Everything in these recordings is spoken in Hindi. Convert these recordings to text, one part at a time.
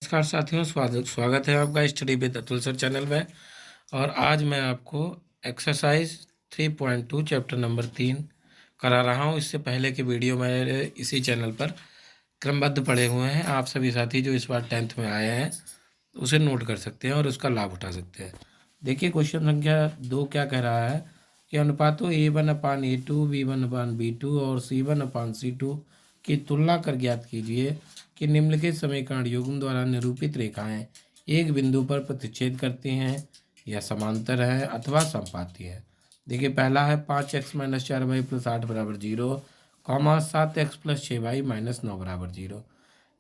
नमस्कार साथियों, स्वागत स्वागत है आपका study with Atul sir channel में। और आज मैं आपको एक्सरसाइज 3.2 चैप्टर नंबर 3 करा रहा हूं। इससे पहले के वीडियो मेरे इसी चैनल पर क्रमबद्ध पड़े हुए हैं। आप सभी साथी जो इस बार 10th में आए हैं उसे नोट कर सकते हैं और उसका लाभ उठा सकते हैं। देखिए, क्वेश्चन संख्या 2 क्या कह रहा है कि अनुपातों A1/A2, B1/B2 और C1/C2 की तुलना कर ज्ञात कीजिए कि निम्नलिखित समीकरण युग्म द्वारा निरूपित रेखाएं एक बिंदु पर प्रतिच्छेद करती हैं या समांतर है अथवा समपाती है। देखिए, पहला है 5x - 4y + 8 = 0, 7x + 6y - 9 = 0।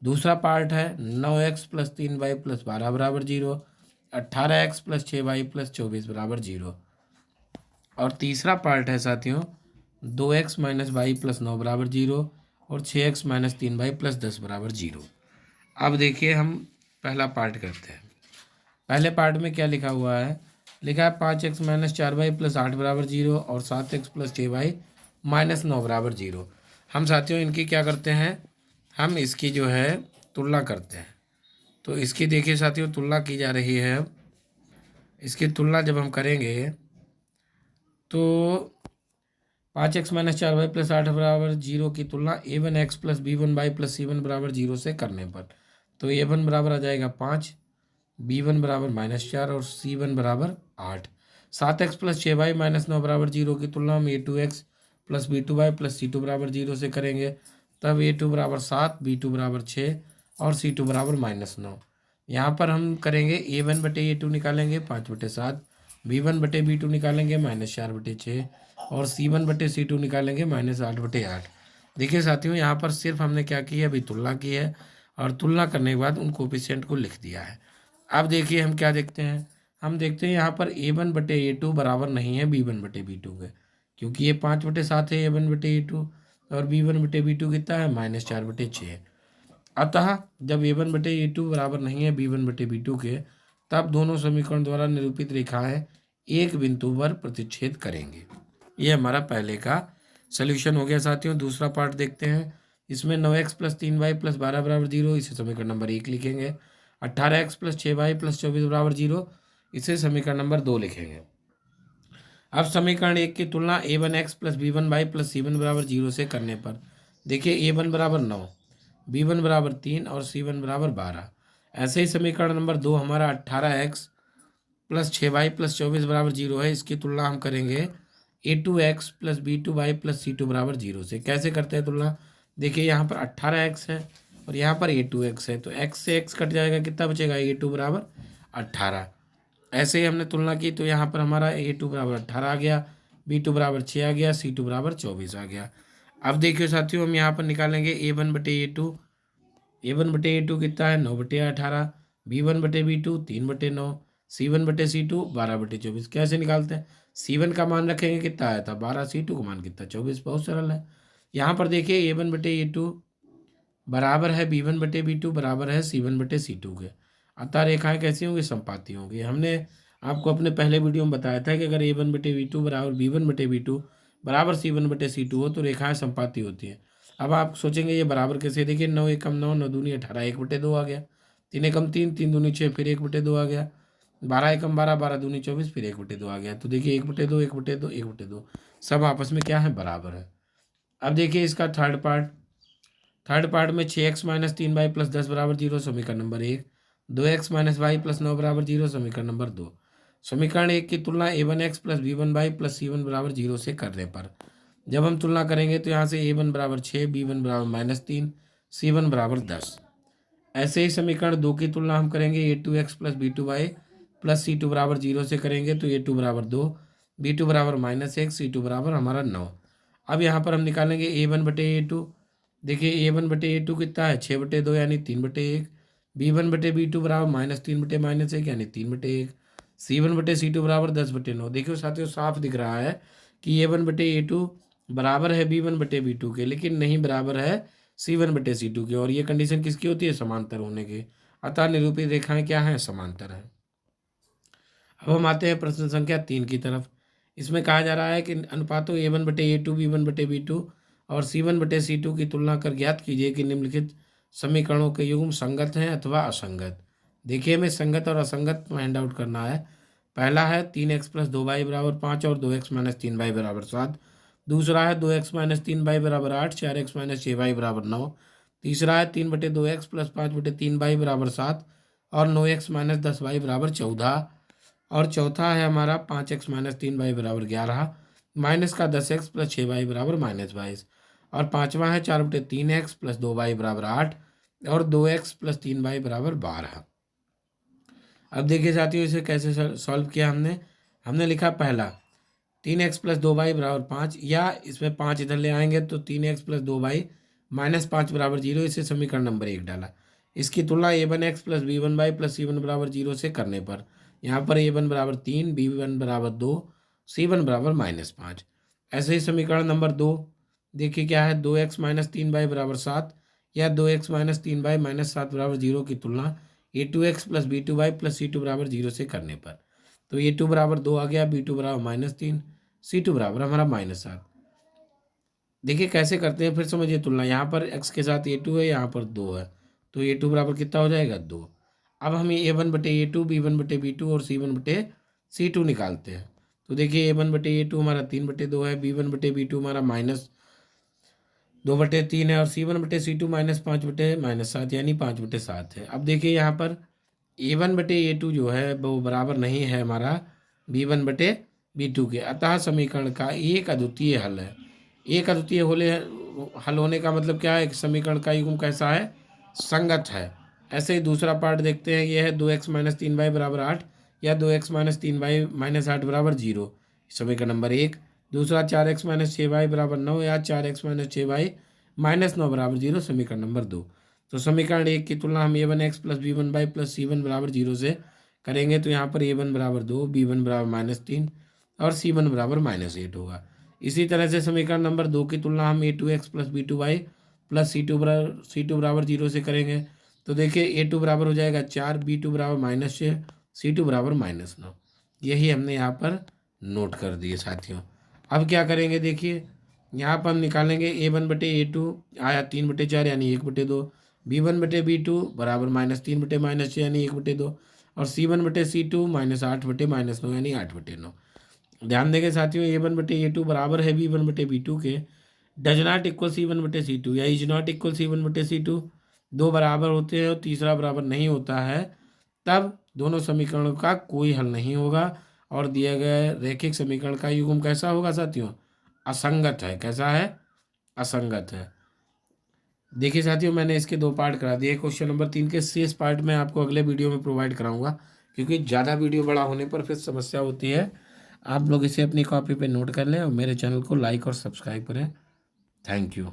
दूसरा पार्ट है 9x + 3y + 12 = 0, 18x + 6y + 24 = 0। और तीसरा पार्ट है साथियों 2x - y + 9 = 0 और 6x - 3y + 10 = 0। अब देखिए, हम पहला पार्ट करते हैं। पहले पार्ट में क्या लिखा हुआ है? लिखा है 5x - 4y + 8 = 0 और 7x + 6y - 9 = 0। हम साथियों इनकी क्या करते हैं, हम इसकी जो है तुलना करते हैं। तो इसकी देखिए साथियों तुलना की जा रही है। इसकी तुलना जब हम करेंगे तो 5x - 4y + 8 = 0 की तुलना A1x + B1y + C1 = 0 से करने पर, तो A1 बराबर आ जाएगा 5, B1 बराबर -4 और C1 बराबर 8। 7x + 6y - 9 = 0 की तुलना हम A2x + B2y + C2 = 0 से करेंगे, तब A2 बराबर 7, B2 बराबर 6 और C2 बराबर -9। यहाँ पर हम करेंगे A1/A2 निकालेंगे 5/7, B1/B2 निकालेंगे -4/6 और C1/C2 निकालेंगे -8/8। देखिए साथियों, यहाँ पर सिर्फ हमने क्या की है, अभी तुलना की है और तुलना करने के बाद उन कोफिशिएंट को लिख दिया है। अब देखिए हम क्या देखते हैं, हम देखते हैं यहाँ पर A1/A2 बराबर नहीं है B1/B2 के, क्योंकि ये 5/7 है A1/A2 और B1/B2 कितना है -4/6। अतः जब A1/A2 बराबर नहीं है B1/B2 के, तब दोनों समीकरण द्वारा निरूपित रेखाएं एक बिंदु पर प्रतिच्छेद करेंगे। ये हमारा पहले का सॉल्यूशन हो गया साथियों। दूसरा पार्ट देखते हैं। इसमें 9x + 3y + 12 = 0, इसे समीकरण नंबर 1 लिखेंगे। 18x + 6y + 24 = 0, इसे समीकरण नंबर 2 लिखेंगे। अब समीकरण 1 की तुलना A1x + B1y + C1 = 0 से करने पर, देखिए A1 बराबर 9, B1 बराबर 3 और C1 बराबर 12। ऐसे ही समीकरण नंबर 2 हमारा 18x + 6y + 24 = 0 है। इसकी तुलना हम करेंगे A2x + B2y + C2 = 0 से। कैसे करते हैं तुलना? देखिए, यहाँ पर 18x है और यहाँ पर A2x है, तो x से x कट जाएगा, कितना बचेगा? A2 बराबर 18। ऐसे ही हमने तुलना की तो यहाँ पर हमारा A2 बराबर 18 आ गया, B2 बराबर 6 आ गया, C2 बराबर 24 आ गया। अब देखिए साथियों, हम यहाँ पर निकालेंगे A1/A2। A1/A2 कितना है? 9/18, B1/B2 3/9, C1/C2 12/24। कैसे निकालते हैं? C1 का मान रखेंगे, कितना आया था 12, C2 का मान कितना 24। बहुत सरल है। यहाँ पर देखिए A1/A2 बराबर है B1/B2 बराबर है C1/C2 के। अतः रेखाएं कैसी होंगी? समपाती होंगी। हमने आपको अपने पहले वीडियो में बताया था कि अगर A1/B2 बराबर B1/B2 बराबर C1/C2 हो तो रेखाएं समपाती होती हैं। अब आप सोचेंगे ये बराबर कैसे? देखिए, 9 एकम 9, 9 दूनी 18, 1/2 आ गया। 3 एकम 3, 3 दूनी 6, फिर 1/2 आ गया। 12 एकम 12, 12 दूनी 24, फिर 1/2 आ गया। तो देखिए 1/2, 1/2, 1/2 सब आपस में क्या है? बराबर है। अब देखिए इसका थर्ड पार्ट में 6x - 3y + 10 = 0, समीकरण नंबर 1। 2x - y + 9 = 0, समीकरण नंबर 2। समीकरण 1 की तुलना A1x + B1y + C1 = 0 से करने पर, जब हम तुलना करेंगे तो यहाँ से A1 बराबर 6, B1 बराबर -3, C1 बराबर 10। ऐसे ही समीकरण 2 की तुलना हम करेंगे A2x + B2y + C2 = 0 से करेंगे, तो A2 बराबर 2, B2 बराबर -1, C2 बराबर हमारा 9। अब यहाँ पर हम निकालेंगे A1/A2। देखिए A1/A2 कितना है? 6/2 यानी 3/1, B1/B2 बराबर -3/-1 यानी 3/1, C1/C2 बराबर 10/9। देखिए साथियों, साफ दिख रहा है कि A1/A2 बराबर है B1/B2 के, लेकिन नहीं बराबर है C1/C2 के। और ये कंडीशन किसकी होती है? समांतर होने की। अतः निरूपित रेखाएं क्या हैं? समांतर हैं। अब हम आते हैं प्रश्न संख्या 3 की तरफ। इसमें कहा जा रहा है कि अनुपातों A1/A2, B1/B2 और C1/C2 की तुलना कर ज्ञात कीजिए कि निम्नलिखित समीकरणों के युग्म संगत हैं अथवा असंगत। देखिए हमें संगत और असंगत फाइंड आउट करना है। पहला है 3x + 2y = 5 और 2x - 3y = 7। दूसरा है 2x - 3y = 8, 4x - 6y = 9। तीसरा है 3/2x + 5/3y = 7 और 9x - 10y = 14। और चौथा है हमारा 5x - 3y = 11, माइनस का 10x + 6y = -22। और पांचवा है 4/3x + 2y = 8 और 2x + 3y = 12। अब देखिए साथियों इसे कैसे सॉल्व किया हमने। हमने लिखा पहला 3x + 2y = 5, या इसमें 5 इधर ले आएंगे तो 3x + 2y - 5 = 0। इसे समीकरण नंबर 1 डाला। इसकी तुलना a1x + b1y + c1 = 0 से करने पर यहाँ पर a1 = 3, b1 = 2, c1 = -5। ऐसे ही समीकरण नंबर 2 देखिए क्या है, 2x - 3y = 7 या 2x - 3y - 7 = 0 की तुलना a2x + b2y + c2 = 0 से करने पर। तो a2 = 2 आ गया, b2 = -3, c2 = हमारा -7। देखिए कैसे करते हैं, फिर समझिए तुलना। यहाँ पर x के साथ a2 है, यहाँ पर 2 है, तो a2 बराबर कितना हो जाएगा, 2। अब हम a1/a2, b1/b2 और c1/c2 निकालते हैं। तो देखिए a1/a2 हमारा 3/2 है, b1/b2 हमारा -2/3 है और c1/c2 -5/-7 यानी 5/7 है। अब देखिए यहाँ पर a1/a2 जो है वो बराबर नहीं है हमारा b1/b2 के, अतः समीकरण का एक अद्वितीय हल है। एक अद्वितीय हल होने का मतलब क्या है, एक समीकरण का युग्म कैसा है, संगत है। ऐसे ही दूसरा पार्ट देखते हैं, यह है 2x - 3y = 8 या 2x - 3y - 8 = 0, समीकरण नंबर 1। दूसरा 4x - 6y = 9 या 4x - 6y - 9 = 0, समीकरण नंबर 2। तो समीकरण 1 की तुलना हम a1x + b1y + c1 = 0 से करेंगे तो यहाँ पर a1 = 2, b1 = -3 और c1 = -8 होगा। इसी तरह से समीकरण नंबर 2 की तुलना हम a2x + b2y + c2 = 0 से करेंगे। तो देखिए a2 बराबर हो जाएगा 4, b2 = -6, c2 = -9। यही हमने यहाँ पर नोट कर दिए साथियों। अब क्या करेंगे, देखिए यहाँ पर हम निकालेंगे a1/a2 आया 3/4 यानी 1/2, b1/b2 बराबर -3/-6 यानी 1/2 और c1/c2 -8/-9 यानी 8/9। ध्यान देंगे साथियों, a1/a2 बराबर है b1/b2 के, डज नॉट इक्वल c1/c2 या इज नॉट इक्वल c1/c2। दो बराबर होते हैं और तीसरा बराबर नहीं होता है, तब दोनों समीकरणों का कोई हल नहीं होगा और दिए गए रैखिक समीकरण का युग्म कैसा होगा साथियों, असंगत है। कैसा है, असंगत है। देखिए साथियों मैंने इसके 2 पार्ट करा दिए। क्वेश्चन नंबर 3 के शेष पार्ट मैं आपको अगले वीडियो में प्रोवाइड कराऊंगा, क्योंकि ज़्यादा वीडियो बड़ा होने पर फिर समस्या होती है। आप लोग इसे अपनी कॉपी पे नोट कर लें और मेरे चैनल को लाइक और सब्सक्राइब करें। Thank you.